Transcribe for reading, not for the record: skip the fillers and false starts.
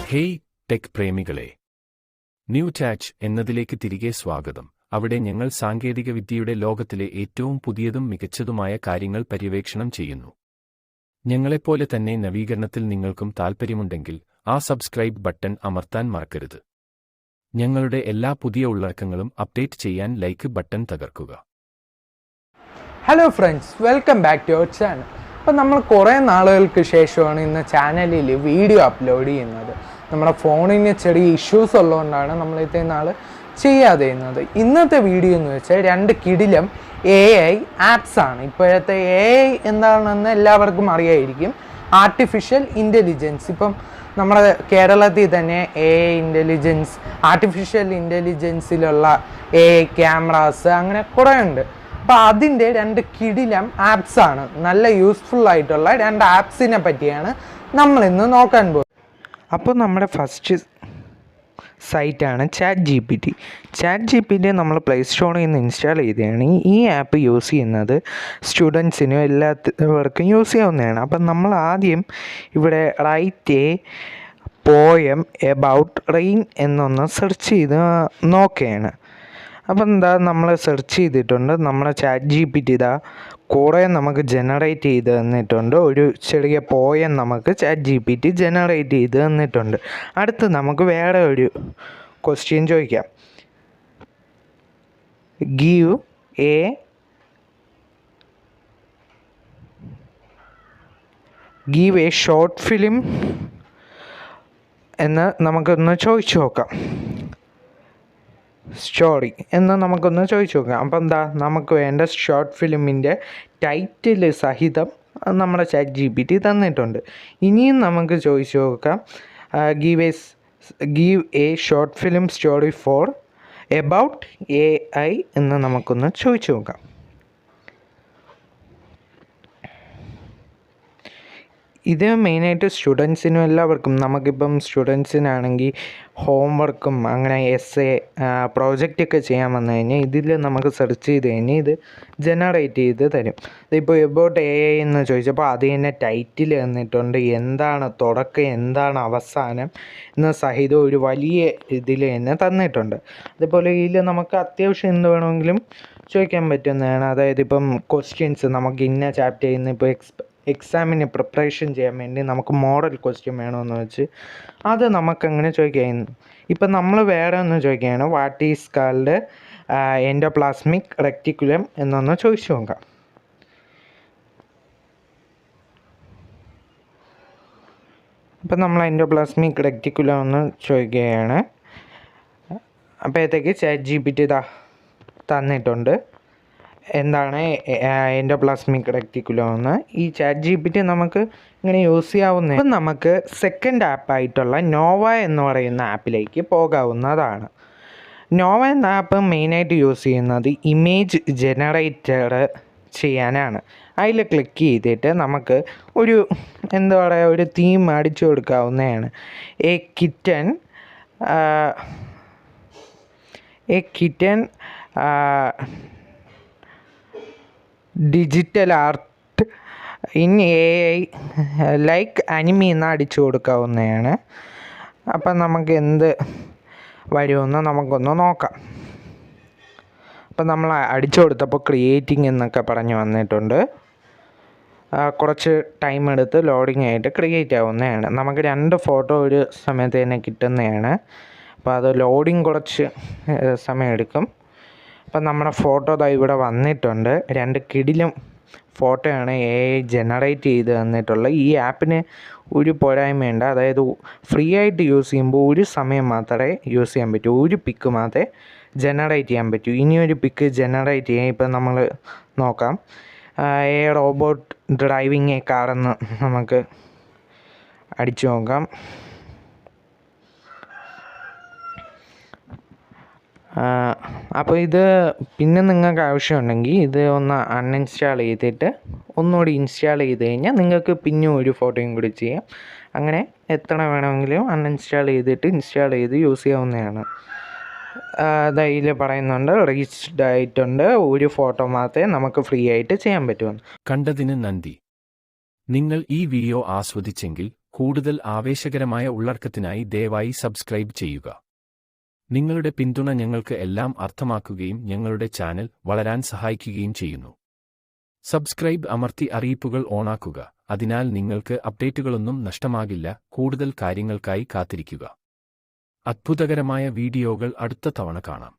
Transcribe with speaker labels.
Speaker 1: Hey tech പ്രേമികളെ, new ടാച്ച് എന്നതിലേക്ക് തിരികെ സ്വാഗതം. അവിടെ ഞങ്ങൾ സാങ്കേതികവിദ്യയുടെ ലോകത്തിലെ ഏറ്റവും പുതിയതും മികച്ചതുമായ കാര്യങ്ങൾ പര്യവേക്ഷണം ചെയ്യുന്നു. ഞങ്ങളെപ്പോലെ തന്നെ നവീകരണത്തിൽ നിങ്ങൾക്കും താൽപ്പര്യമുണ്ടെങ്കിൽ ആ സബ്സ്ക്രൈബ് ബട്ടൺ അമർത്താൻ മറക്കരുത്. ഞങ്ങളുടെ എല്ലാ പുതിയ ഉള്ളടക്കങ്ങളും അപ്ഡേറ്റ് ചെയ്യാൻ ലൈക്ക് ബട്ടൺ തകർക്കുക.
Speaker 2: Hello friends, welcome back to our channel. അപ്പോൾ നമ്മൾ കുറേ നാളുകൾക്ക് ശേഷമാണ് ഇന്ന് ചാനലിൽ വീഡിയോ അപ്ലോഡ് ചെയ്യുന്നത്. നമ്മുടെ ഫോണിന് ചെറിയ ഇഷ്യൂസ് ഉള്ളതുകൊണ്ടാണ് നമ്മൾ ഇത്രയും നാൾ ചെയ്യാതെ ഇരുന്നത്. ഇന്നത്തെ വീഡിയോ എന്ന് വെച്ചാൽ 2 കിടിലം AI ആപ്സ് ആണ്. ഇപ്പോഴത്തെ AI എന്താണെന്ന് എല്ലാവർക്കും അറിയായിരിക്കും. Artificial intelligence. ഇപ്പം നമ്മുടെ കേരളത്തിൽ തന്നെ ആർട്ടിഫിഷ്യൽ ഇൻ്റലിജൻസിലുള്ള AI ക്യാമറാസ് അങ്ങനെ കുറേ ഉണ്ട്. അപ്പോൾ അതിൻ്റെ 2 കിടിലം ആപ്സാണ്. നല്ല യൂസ്ഫുൾ ആയിട്ടുള്ള 2 ആപ്സിനെ പറ്റിയാണ് നമ്മളിന്ന് നോക്കാൻ പോകുന്നത്. അപ്പോൾ നമ്മുടെ ഫസ്റ്റ് സൈറ്റാണ് ChatGPT. ChatGPT നമ്മൾ പ്ലേ സ്റ്റോറിൽ നിന്ന് ഇൻസ്റ്റാൾ ചെയ്തതാണ്. ഈ ആപ്പ് യൂസ് ചെയ്യുന്നത് സ്റ്റുഡൻസിനും എല്ലാവർക്കും യൂസ് ചെയ്യാവുന്നതാണ്. അപ്പം നമ്മൾ ആദ്യം ഇവിടെ write a poem about rain എന്നൊന്ന് സെർച്ച് ചെയ്ത് നോക്കുകയാണ്. അപ്പം നമ്മൾ സെർച്ച് ചെയ്തിട്ടുണ്ട്. നമ്മുടെ ChatGPT കുറേ നമുക്ക് ജനറേറ്റ് ചെയ്ത് തന്നിട്ടുണ്ട്. ഒരു ചെറിയ പോയം നമുക്ക് ChatGPT ജനറേറ്റ് ചെയ്ത് തന്നിട്ടുണ്ട്. അടുത്ത് നമുക്ക് വേറെ ഒരു ക്വസ്റ്റ്യൻ ചോദിക്കാം. ഗീവ് എ ഷോർട്ട് ഫിലിം എന്ന് നമുക്കൊന്ന് ചോദിച്ചു നോക്കാം. സ്റ്റോറി എന്ന് നമുക്കൊന്ന് ചോദിച്ചു നോക്കാം. അപ്പം നമുക്ക് വേണ്ട ഷോർട്ട് ഫിലിമിൻ്റെ ടൈറ്റിൽ സഹിതം നമ്മുടെ ChatGPT തന്നിട്ടുണ്ട്. ഇനിയും നമുക്ക് ചോദിച്ചു നോക്കാം. Give A short film story for about AI എന്ന് നമുക്കൊന്ന് ചോദിച്ചു നോക്കാം. ഇത് മെയിനായിട്ട് സ്റ്റുഡൻസിനും എല്ലാവർക്കും. നമുക്കിപ്പം സ്റ്റുഡൻസിനാണെങ്കിൽ ഹോംവർക്കും അങ്ങനെ പ്രോജക്റ്റൊക്കെ ചെയ്യാൻ വന്നു കഴിഞ്ഞാൽ ഇതിൽ നമുക്ക് സെർച്ച് ചെയ്ത് കഴിഞ്ഞാൽ ഇത് ജനറേറ്റ് ചെയ്ത് തരും. ഇതിപ്പോൾ എബൌട്ട് AI എന്ന് ചോദിച്ചപ്പോൾ അത് തന്നെ ടൈറ്റിൽ തന്നിട്ടുണ്ട്. എന്താണ് തുടക്കം, എന്താണ് അവസാനം എന്ന സഹിതം ഒരു വലിയ ഇതിൽ തന്നെ തന്നിട്ടുണ്ട്. അതുപോലെ ഇതിൽ നമുക്ക് അത്യാവശ്യം എന്ത് വേണമെങ്കിലും ചോദിക്കാൻ പറ്റുന്നതാണ്. അതായത് ഇപ്പം ക്വസ്റ്റ്യൻസ് നമുക്ക് ഇന്ന ചാപ്റ്ററിൽ നിന്ന് ഇപ്പോൾ എക്സാമിന് പ്രിപ്പറേഷൻ ചെയ്യാൻ വേണ്ടി നമുക്ക് മോഡൽ ക്വസ്റ്റ്യൻ വേണമെന്ന് വെച്ച് അത് നമുക്കങ്ങനെ ചോദിക്കാം. ഇപ്പം നമ്മൾ വേറെ ഒന്ന് ചോദിക്കുകയാണ്. വാട്ട് ഈസ് കാൾഡ് എൻഡോപ്ലാസ്മിക് റെക്റ്റിക്കുലം എന്നൊന്ന് ചോദിച്ചു നോക്കാം. അപ്പം നമ്മൾ എൻഡോപ്ലാസ്മിക് റെക്റ്റിക്കുലം ഒന്ന് ചോദിക്കുകയാണ്. അപ്പോഴത്തേക്ക് ChatGPT തന്നിട്ടുണ്ട് എന്താണ് എൻഡോപ്ലാസ്മിക് റെക്റ്റിക്കുലം എന്ന്. ഈ ChatGPT നമുക്ക് ഇങ്ങനെ യൂസ് ചെയ്യാവുന്ന. അപ്പം നമുക്ക് സെക്കൻഡ് ആപ്പായിട്ടുള്ള നോവ എന്ന് പറയുന്ന ആപ്പിലേക്ക് പോകാവുന്നതാണ്. നോവ എന്ന ആപ്പ് മെയിനായിട്ട് യൂസ് ചെയ്യുന്നത് ഇമേജ് ജനറേറ്റർ ചെയ്യാനാണ്. അതിൽ ക്ലിക്ക് ചെയ്തിട്ട് നമുക്ക് ഒരു ഒരു തീം അടിച്ചു കൊടുക്കാവുന്നതാണ്. A kitten digital art in AI like anime എന്ന് അടിച്ചു കൊടുക്കാവുന്നതാണ്. അപ്പം നമുക്ക് എന്ത് വരുമെന്ന് നമുക്കൊന്ന് നോക്കാം. അപ്പം നമ്മൾ അടിച്ചു കൊടുത്തപ്പോൾ ക്രിയേറ്റിംഗ് എന്നൊക്കെ പറഞ്ഞു വന്നിട്ടുണ്ട്. കുറച്ച് ടൈം എടുത്ത് ലോഡിംഗ് ആയിട്ട് ക്രിയേറ്റ് ആവുന്നതാണ്. നമുക്ക് 2 ഫോട്ടോ ഒരു സമയത്ത് തന്നെ കിട്ടുന്നതാണ്. അപ്പോൾ അത് ലോഡിങ് കുറച്ച് സമയമെടുക്കും. അപ്പം നമ്മുടെ ഫോട്ടോ ഇവിടെ വന്നിട്ടുണ്ട്. 2 കിടിലും ഫോട്ടോയാണ് AI ജനറേറ്റ് ചെയ്ത് തന്നിട്ടുള്ള. ഈ ആപ്പിന് ഒരു പോരായ്മയുണ്ട്. അതായത് ഫ്രീ ആയിട്ട് യൂസ് ചെയ്യുമ്പോൾ ഒരു സമയം മാത്രമേ യൂസ് ചെയ്യാൻ പറ്റൂ. ഒരു പിക്ക് മാത്രമേ ജനറേറ്റ് ചെയ്യാൻ പറ്റൂ. ഇനിയൊരു പിക്ക് ജനറേറ്റ് ചെയ്യാൻ ഇപ്പം നമ്മൾ നോക്കാം. റോബോട്ട് ഡ്രൈവിങ് എ കാറെന്ന് നമുക്ക് അടിച്ചു നോക്കാം. അപ്പോൾ ഇത് പിന്നെ നിങ്ങൾക്ക് ആവശ്യമുണ്ടെങ്കിൽ ഇത് ഒന്ന് അൺഇൻസ്റ്റാൾ ചെയ്തിട്ട് ഒന്നുകൂടി ഇൻസ്റ്റാൾ ചെയ്ത് കഴിഞ്ഞാൽ നിങ്ങൾക്ക് പിന്നെ ഒരു ഫോട്ടോയും കൂടി ചെയ്യാം. അങ്ങനെ എത്ര വേണമെങ്കിലും അൺഇൻസ്റ്റാൾ ചെയ്തിട്ട് ഇൻസ്റ്റാൾ ചെയ്ത് യൂസ് ചെയ്യാവുന്നതാണ്. അതിൽ പറയുന്നുണ്ട് റീച്ച്ഡ് ആയിട്ടുണ്ട്. ഒരു ഫോട്ടോ മാത്രമേ നമുക്ക് ഫ്രീ ആയിട്ട് ചെയ്യാൻ പറ്റുമെന്ന്.
Speaker 1: കണ്ടതിന് നന്ദി. നിങ്ങൾ ഈ വീഡിയോ ആസ്വദിച്ചെങ്കിൽ കൂടുതൽ ആവേശകരമായ ഉള്ളടക്കത്തിനായി ദയവായി സബ്സ്ക്രൈബ് ചെയ്യുക. നിങ്ങളുടെ പിന്തുണ ഞങ്ങൾക്ക് എല്ലാം അർത്ഥമാക്കുകയും ഞങ്ങളുടെ ചാനൽ വളരാൻ സഹായിക്കുകയും ചെയ്യുന്നു. സബ്സ്ക്രൈബ് അമർത്തി അറിയിപ്പുകൾ ഓണാക്കുക, അതിനാൽ നിങ്ങൾക്ക് അപ്ഡേറ്റുകളൊന്നും നഷ്ടമാകില്ല. കൂടുതൽ കാര്യങ്ങൾക്കായി കാത്തിരിക്കുക. അത്ഭുതകരമായ വീഡിയോകൾ അടുത്ത തവണ കാണാം.